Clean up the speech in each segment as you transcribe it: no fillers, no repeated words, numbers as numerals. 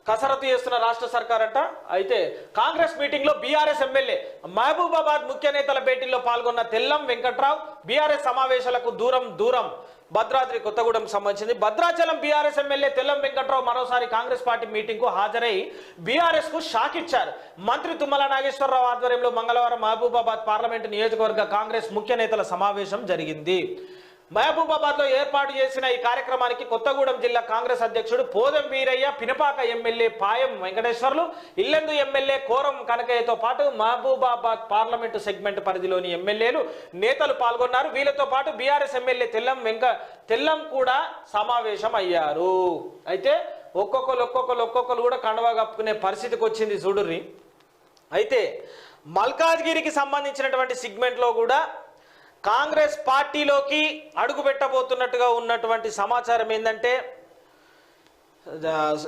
కసరత్తు చేస్తున్న రాష్ట్ర సర్కార్ అంట. అయితే కాంగ్రెస్ మీటింగ్ లో బీఆర్ఎస్ ఎమ్మెల్యే మహబూబాబాద్ ముఖ్య నేతల భేటీలో పాల్గొన్న తెల్లం వెంకట్రావు బీఆర్ఎస్ సమావేశాలకు దూరం భద్రాద్రి కొత్తగూడెం సంబంధించింది. భద్రాచలం బీఆర్ఎస్ ఎమ్మెల్యే తెల్లం వెంకట్రావు మరోసారి కాంగ్రెస్ పార్టీ మీటింగ్ కు హాజరై బీఆర్ఎస్ కు షాక్ ఇచ్చారు. మంత్రి తుమ్మల నాగేశ్వరరావు ఆధ్వర్యంలో మంగళవారం మహబూబాబాద్ పార్లమెంటు నియోజకవర్గ కాంగ్రెస్ ముఖ్య నేతల సమావేశం జరిగింది. మహబూబాబాద్ లో ఏర్పాటు చేసిన ఈ కార్యక్రమానికి కొత్తగూడెం జిల్లా కాంగ్రెస్ అధ్యక్షుడు పోదెం వీరయ్య, పినపాక ఎమ్మెల్యే పాయం వెంకటేశ్వర్లు, ఇల్లెందు ఎమ్మెల్యే కోరం కనకయ్యతో పాటు మహబూబాబాద్ పార్లమెంటు సెగ్మెంట్ పరిధిలోని ఎమ్మెల్యేలు నేతలు పాల్గొన్నారు. వీళ్ళతో పాటు బీఆర్ఎస్ ఎమ్మెల్యే తెల్లం కూడా సమావేశం అయ్యారు. అయితే ఒక్కొక్కరు కూడా కండవా కప్పుకునే పరిస్థితికి వచ్చింది చూడుర్రి. అయితే మల్కాజ్గిరికి సంబంధించినటువంటి సెగ్మెంట్లో కూడా కాంగ్రెస్ పార్టీలోకి అడుగు పెట్టబోతున్నట్టుగా ఉన్నటువంటి సమాచారం ఏంటంటే,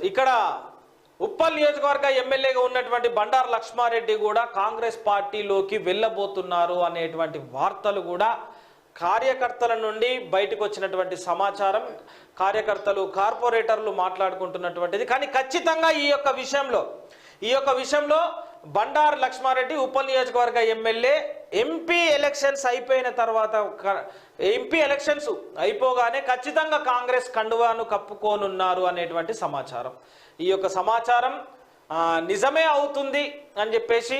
ఇక్కడ ఉప్పల్ నియోజకవర్గ ఎమ్మెల్యేగా ఉన్నటువంటి బండారు లక్ష్మారెడ్డి కూడా కాంగ్రెస్ పార్టీలోకి వెళ్ళబోతున్నారు అనేటువంటి వార్తలు కూడా కార్యకర్తల నుండి బయటకు వచ్చినటువంటి సమాచారం. కార్యకర్తలు, కార్పొరేటర్లు మాట్లాడుకుంటున్నటువంటిది. కానీ ఖచ్చితంగా ఈ యొక్క విషయంలో బండారు లక్ష్మారెడ్డి ఉప్పల్ నియోజకవర్గ ఎమ్మెల్యే ఎంపీ ఎలక్షన్స్ అయిపోయిన తర్వాత, ఎంపీ ఎలక్షన్స్ అయిపోగానే ఖచ్చితంగా కాంగ్రెస్ కండువాను కప్పుకోనున్నారు అనేటువంటి సమాచారం. ఈ యొక్క సమాచారం నిజమే అవుతుంది అని చెప్పేసి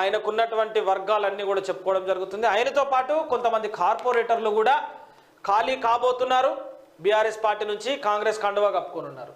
ఆయనకున్నటువంటి వర్గాలన్నీ కూడా చెప్పుకోవడం జరుగుతుంది. ఆయనతో పాటు కొంతమంది కార్పొరేటర్లు కూడా ఖాళీ కాబోతున్నారు. బీఆర్ఎస్ పార్టీ నుంచి కాంగ్రెస్ కండువా కప్పుకోనున్నారు.